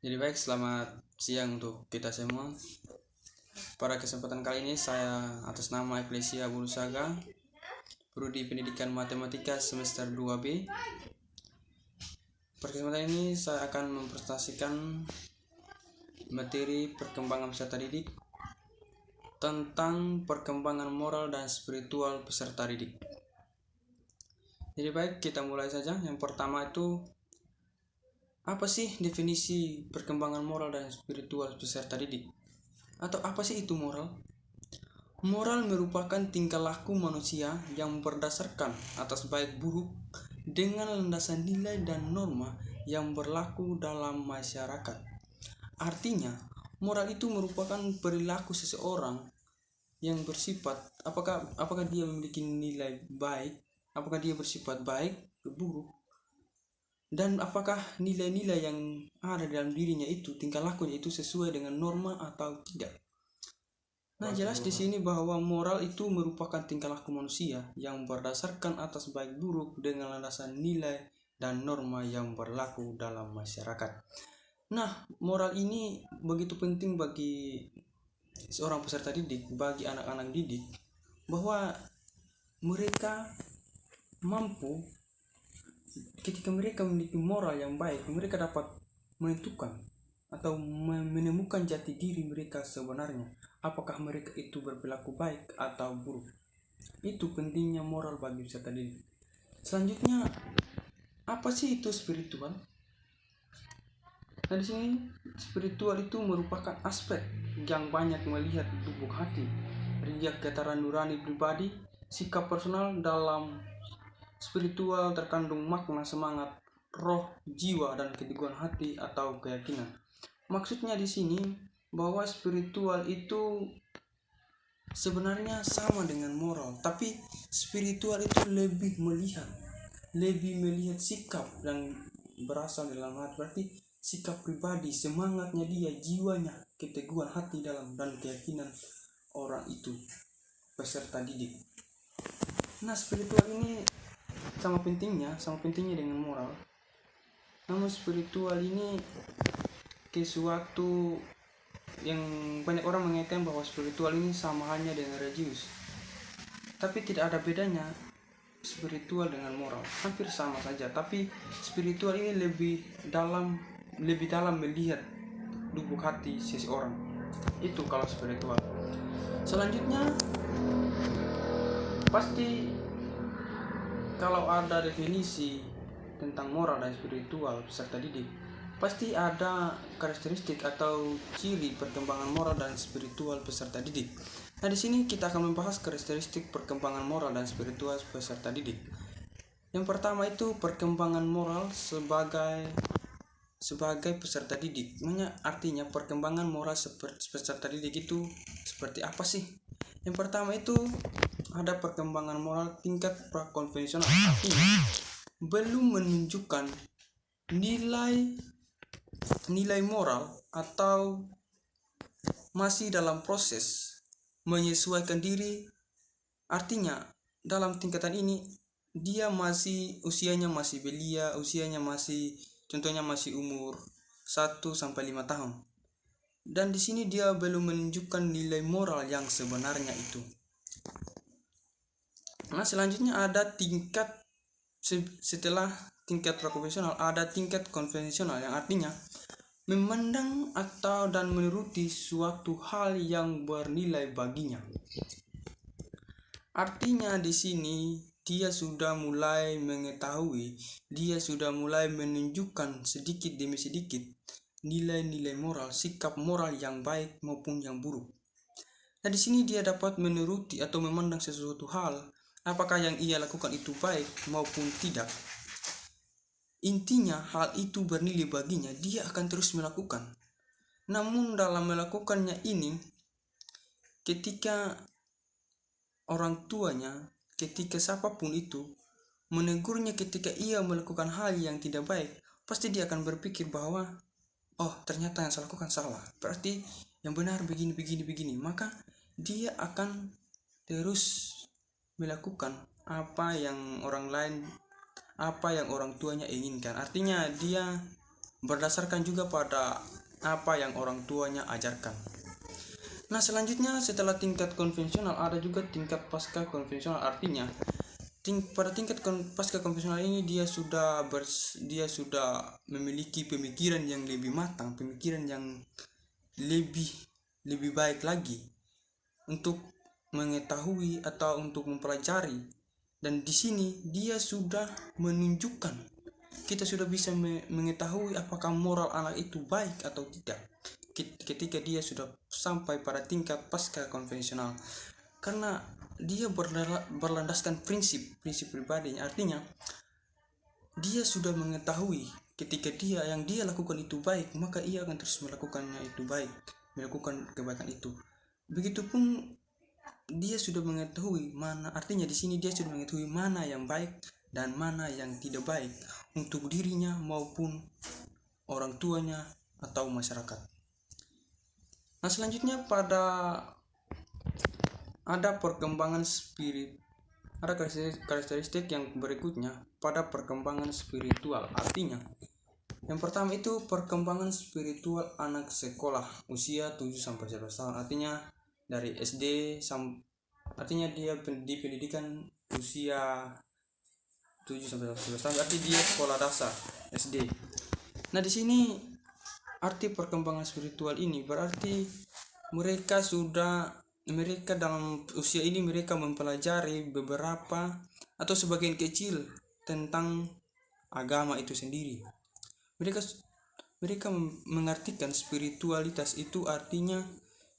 Jadi baik, selamat siang untuk kita semua. Pada kesempatan kali ini saya atas nama Eklesia Burusaga, Prodi Pendidikan Matematika semester 2B. Pada kesempatan ini saya akan mempresentasikan materi perkembangan peserta didik tentang perkembangan moral dan spiritual peserta didik. Jadi baik, kita mulai saja. Yang pertama itu, apa sih definisi perkembangan moral dan spiritual peserta didik? Atau apa sih itu moral? Moral merupakan tingkah laku manusia yang berdasarkan atas baik buruk dengan landasan nilai dan norma yang berlaku dalam masyarakat. Artinya, moral itu merupakan perilaku seseorang yang bersifat apakah dia memiliki nilai baik, apakah dia bersifat baik atau buruk, dan apakah nilai-nilai yang ada dalam dirinya itu, tingkah lakunya itu sesuai dengan norma atau tidak. Nah, jelas di sini bahwa moral itu merupakan tingkah laku manusia yang berdasarkan atas baik buruk dengan landasan nilai dan norma yang berlaku dalam masyarakat. Nah, moral ini begitu penting bagi seorang peserta didik, bagi anak-anak didik, bahwa mereka mampu ketika mereka memiliki moral yang baik, mereka dapat menentukan atau menemukan jati diri mereka sebenarnya. Apakah mereka itu berperilaku baik atau buruk? Itu pentingnya moral bagi peserta didik. Selanjutnya, apa sih itu spiritual? Nah, di sini spiritual itu merupakan aspek yang banyak melihat lubuk hati, riak getaran nurani pribadi, sikap personal. Dalam spiritual terkandung makna semangat, roh, jiwa, dan keteguhan hati atau keyakinan. Maksudnya di sini bahwa spiritual itu sebenarnya sama dengan moral, tapi spiritual itu lebih melihat sikap yang berasal dalam hati, berarti sikap pribadi, semangatnya dia, jiwanya, keteguhan hati dalam dan keyakinan orang itu peserta didik. Nah, spiritual ini sama pentingnya dengan moral. Namun spiritual ini sesuatu yang banyak orang mengaitkan bahwa spiritual ini sama halnya dengan religius. Tapi tidak ada bedanya spiritual dengan moral, hampir sama saja. Tapi spiritual ini lebih dalam melihat lubuk hati seseorang. Itu kalau spiritual. Selanjutnya, pasti kalau ada definisi tentang moral dan spiritual peserta didik, pasti ada karakteristik atau ciri perkembangan moral dan spiritual peserta didik. Nah, di sini kita akan membahas karakteristik perkembangan moral dan spiritual peserta didik. Yang pertama itu perkembangan moral sebagai peserta didik. Artinya perkembangan moral peserta didik itu seperti apa sih? Yang pertama itu ada perkembangan moral tingkat prakonvensional, artinya belum menunjukkan nilai moral atau masih dalam proses menyesuaikan diri. Artinya dalam tingkatan ini dia usianya masih belia, contohnya masih umur 1-5 tahun. Dan di sini dia belum menunjukkan nilai moral yang sebenarnya itu. Nah, selanjutnya ada setelah tingkat prakonvensional ada tingkat konvensional, yang artinya memandang dan menuruti suatu hal yang bernilai baginya. Artinya di sini dia sudah mulai mengetahui, dia sudah mulai menunjukkan sedikit demi sedikit nilai-nilai moral, sikap moral yang baik maupun yang buruk. Nah, di sini dia dapat menuruti atau memandang sesuatu hal, apakah yang ia lakukan itu baik maupun tidak. Intinya hal itu bernilai baginya, dia akan terus melakukan. Namun dalam melakukannya ini, ketika orang tuanya, ketika siapapun itu menegurnya ketika ia melakukan hal yang tidak baik, pasti dia akan berpikir bahwa ternyata yang saya lakukan salah, berarti yang benar begini, maka dia akan terus melakukan apa yang orang tuanya inginkan. Artinya dia berdasarkan juga pada apa yang orang tuanya ajarkan. Nah, selanjutnya setelah tingkat konvensional ada juga tingkat pasca konvensional. Artinya pada tingkat pasca konvensional ini dia sudah memiliki pemikiran yang lebih matang, pemikiran yang lebih lebih baik lagi untuk mengetahui atau untuk mempelajari. Dan di sini dia sudah menunjukkan, kita sudah bisa mengetahui apakah moral anak itu baik atau tidak ketika dia sudah sampai pada tingkat pasca konvensional, karena dia berlandaskan prinsip pribadinya. Artinya dia sudah mengetahui ketika yang dia lakukan itu baik, maka ia akan terus melakukannya itu baik, melakukan kebaikan itu. Begitupun dia sudah mengetahui mana, artinya di sini dia sudah mengetahui mana yang baik dan mana yang tidak baik untuk dirinya maupun orang tuanya atau masyarakat. Nah, selanjutnya ada perkembangan spirit. Ada karakteristik yang berikutnya pada perkembangan spiritual. Artinya, yang pertama itu perkembangan spiritual anak sekolah usia 7-11 tahun. Artinya dari SD artinya dia di pendidikan usia 7-11 tahun, artinya dia sekolah dasar SD. Nah, di sini arti perkembangan spiritual ini berarti mereka dalam usia ini mereka mempelajari beberapa atau sebagian kecil tentang agama itu sendiri. Mereka mengartikan spiritualitas itu artinya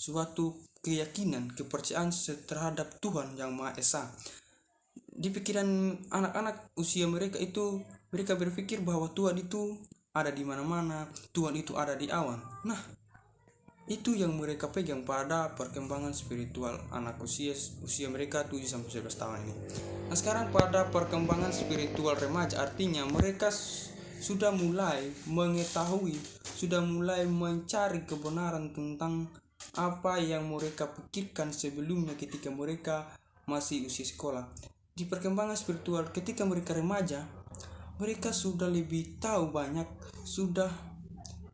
suatu keyakinan, kepercayaan terhadap Tuhan yang Maha Esa. Di pikiran anak-anak usia mereka itu, mereka berpikir bahwa Tuhan itu ada di mana-mana, Tuhan itu ada di awan. Nah, itu yang mereka pegang pada perkembangan spiritual anak usia mereka 7-11 tahun ini. Nah, sekarang pada perkembangan spiritual remaja, artinya mereka sudah mulai mengetahui, sudah mulai mencari kebenaran tentang apa yang mereka pikirkan sebelumnya ketika mereka masih usia sekolah. Di perkembangan spiritual ketika mereka remaja, mereka sudah lebih tahu banyak, sudah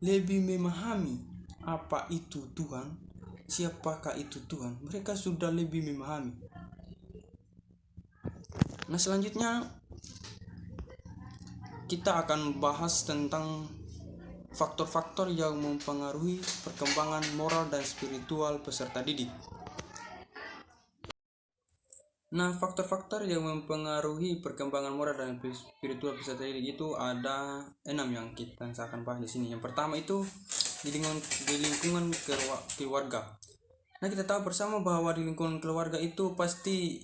lebih memahami apa itu Tuhan, siapakah itu Tuhan. Mereka sudah lebih memahami. Nah, selanjutnya kita akan bahas tentang faktor-faktor yang mempengaruhi perkembangan moral dan spiritual peserta didik. Nah, faktor-faktor yang mempengaruhi perkembangan moral dan spiritual peserta didik itu ada 6 yang kita akan bahas di sini. Yang pertama itu di lingkungan keluarga. Nah, kita tahu bersama bahwa di lingkungan keluarga itu pasti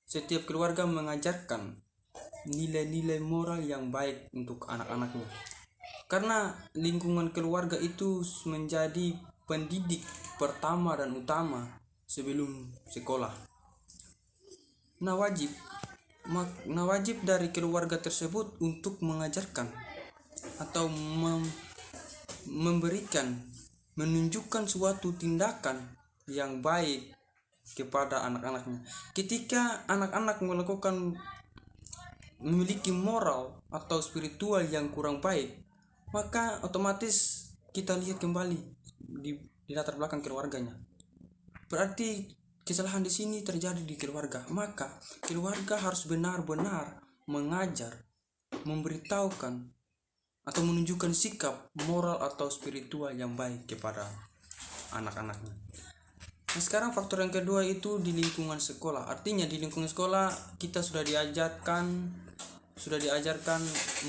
setiap keluarga mengajarkan nilai-nilai moral yang baik untuk anak-anaknya. Karena lingkungan keluarga itu menjadi pendidik pertama dan utama sebelum sekolah. Nah, wajib dari keluarga tersebut untuk mengajarkan atau menunjukkan suatu tindakan yang baik kepada anak-anaknya. Ketika anak-anak memiliki moral atau spiritual yang kurang baik, maka otomatis kita lihat kembali di latar belakang keluarganya. Berarti kesalahan di sini terjadi di keluarga. Maka keluarga harus benar-benar mengajar, memberitahukan atau menunjukkan sikap moral atau spiritual yang baik kepada anak-anaknya. Nah, sekarang faktor yang kedua itu di lingkungan sekolah. Artinya di lingkungan sekolah kita sudah diajarkan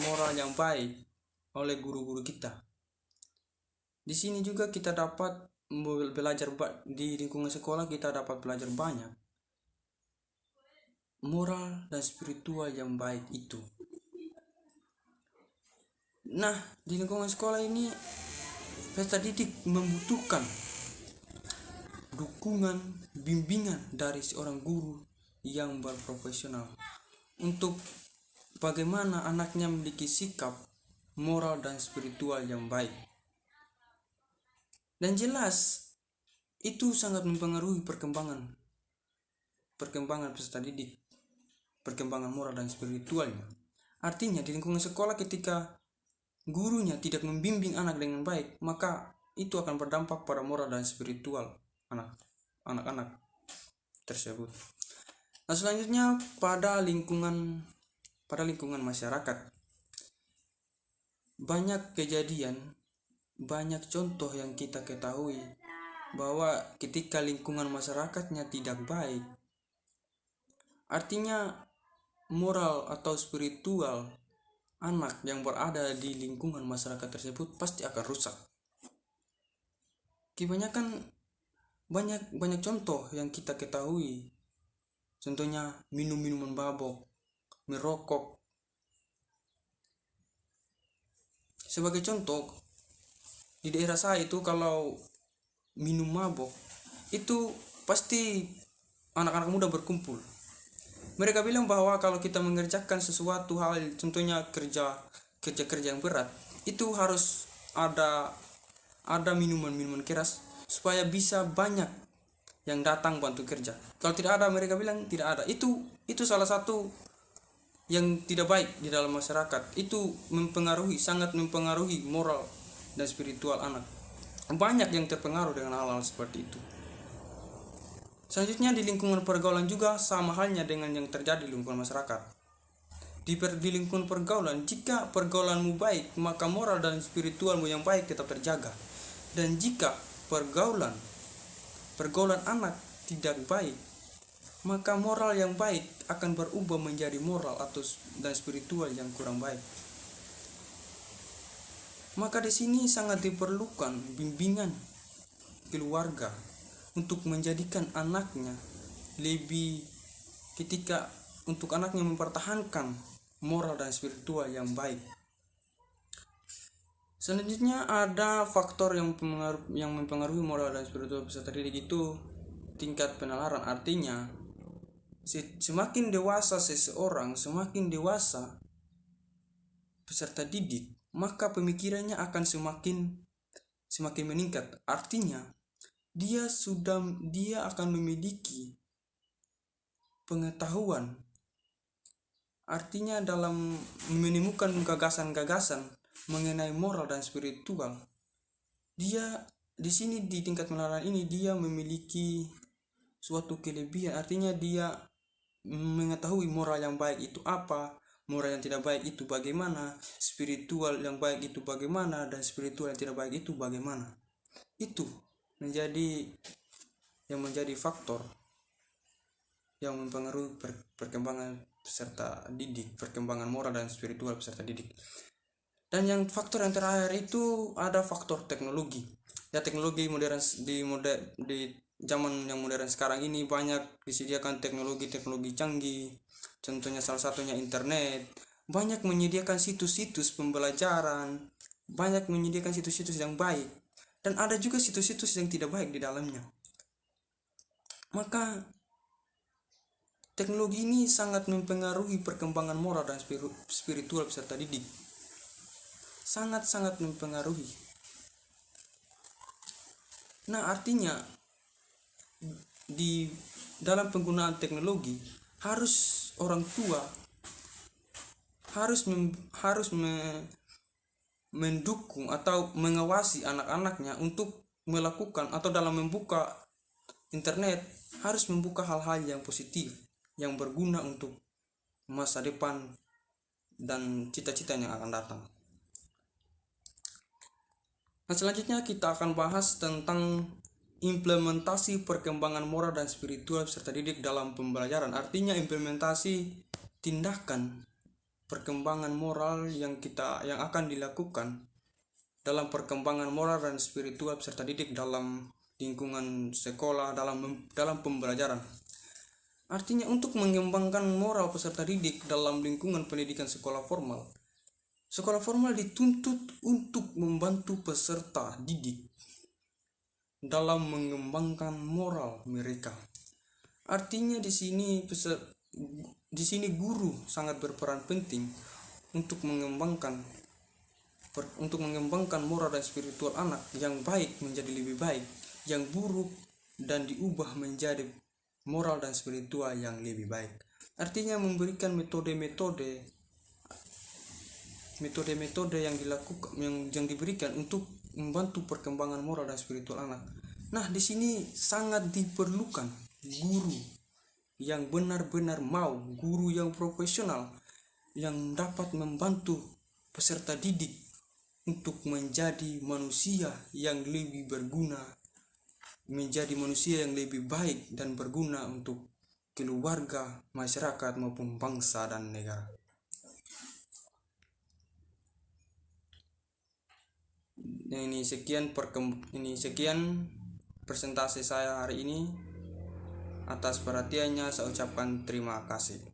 moral yang baik oleh guru-guru kita. Di sini juga kita dapat belajar, di lingkungan sekolah kita dapat belajar banyak moral dan spiritual yang baik itu. Nah, di lingkungan sekolah ini peserta didik membutuhkan dukungan, bimbingan dari seorang guru yang berprofesional untuk bagaimana anaknya memiliki sikap moral dan spiritual yang baik. Dan jelas itu sangat mempengaruhi perkembangan peserta didik, perkembangan moral dan spiritualnya. Artinya di lingkungan sekolah ketika gurunya tidak membimbing anak dengan baik, maka itu akan berdampak pada moral dan spiritual anak-anak tersebut. Nah, selanjutnya pada lingkungan masyarakat, banyak kejadian, banyak contoh yang kita ketahui bahwa ketika lingkungan masyarakatnya tidak baik, artinya moral atau spiritual anak yang berada di lingkungan masyarakat tersebut pasti akan rusak. Kebanyakan banyak contoh yang kita ketahui. Contohnya minum minuman mabok, merokok. Sebagai contoh, di daerah saya itu kalau minum mabok itu pasti anak-anak muda berkumpul. Mereka bilang bahwa kalau kita mengerjakan sesuatu hal, contohnya kerja yang berat, itu harus ada minuman keras supaya bisa banyak yang datang bantu kerja. Kalau tidak ada, mereka bilang tidak ada. Itu salah satu yang tidak baik di dalam masyarakat. Itu sangat mempengaruhi moral dan spiritual anak. Banyak yang terpengaruh dengan hal-hal seperti itu. Selanjutnya di lingkungan pergaulan juga sama halnya dengan yang terjadi di lingkungan masyarakat. Di lingkungan pergaulan, jika pergaulanmu baik, maka moral dan spiritualmu yang baik tetap terjaga. Dan jika pergaulan anak tidak baik, maka moral yang baik akan berubah menjadi moral dan spiritual yang kurang baik. Maka di sini sangat diperlukan bimbingan keluarga untuk menjadikan anaknya untuk anaknya mempertahankan moral dan spiritual yang baik. Selanjutnya ada faktor yang mempengaruhi moral dan spiritual peserta didik, itu tingkat penalaran. Artinya semakin dewasa seseorang, semakin dewasa peserta didik, maka pemikirannya akan semakin meningkat. Artinya dia akan memiliki pengetahuan. Artinya dalam menemukan gagasan-gagasan mengenai moral dan spiritual, dia di sini di tingkat penalaran ini dia memiliki suatu kelebihan. Artinya dia mengetahui moral yang baik itu apa, moral yang tidak baik itu bagaimana, spiritual yang baik itu bagaimana, dan spiritual yang tidak baik itu bagaimana. Itu menjadi faktor yang mempengaruhi perkembangan peserta didik, perkembangan moral dan spiritual peserta didik. Dan yang faktor yang terakhir itu ada faktor teknologi. Ya, teknologi modern di zaman yang modern sekarang ini banyak disediakan teknologi canggih. Contohnya salah satunya internet. Banyak menyediakan situs-situs pembelajaran, banyak menyediakan situs-situs yang baik, dan ada juga situs-situs yang tidak baik di dalamnya. Maka teknologi ini sangat mempengaruhi perkembangan moral dan spiritual peserta didik. Sangat-sangat mempengaruhi. Nah, artinya di dalam penggunaan teknologi orang tua harus mendukung atau mengawasi anak-anaknya untuk melakukan atau dalam membuka internet harus membuka hal-hal yang positif yang berguna untuk masa depan dan cita-cita yang akan datang. Nah, selanjutnya kita akan bahas tentang implementasi perkembangan moral dan spiritual peserta didik dalam pembelajaran. Artinya implementasi tindakan perkembangan moral yang akan dilakukan dalam perkembangan moral dan spiritual peserta didik dalam lingkungan sekolah, dalam pembelajaran. Artinya untuk mengembangkan moral peserta didik dalam lingkungan pendidikan sekolah formal dituntut untuk membantu peserta didik dalam mengembangkan moral mereka. Artinya di sini guru sangat berperan penting untuk mengembangkan moral dan spiritual anak yang baik menjadi lebih baik, yang buruk dan diubah menjadi moral dan spiritual yang lebih baik. Artinya memberikan metode-metode metode-metode yang dilakukan yang diberikan untuk membantu perkembangan moral dan spiritual anak. Nah, di sini sangat diperlukan guru yang benar-benar mau, guru yang profesional yang dapat membantu peserta didik untuk menjadi manusia yang lebih berguna, menjadi manusia yang lebih baik dan berguna untuk keluarga, masyarakat maupun bangsa dan negara. Ini sekian presentasi saya hari ini. Atas perhatiannya saya ucapkan terima kasih.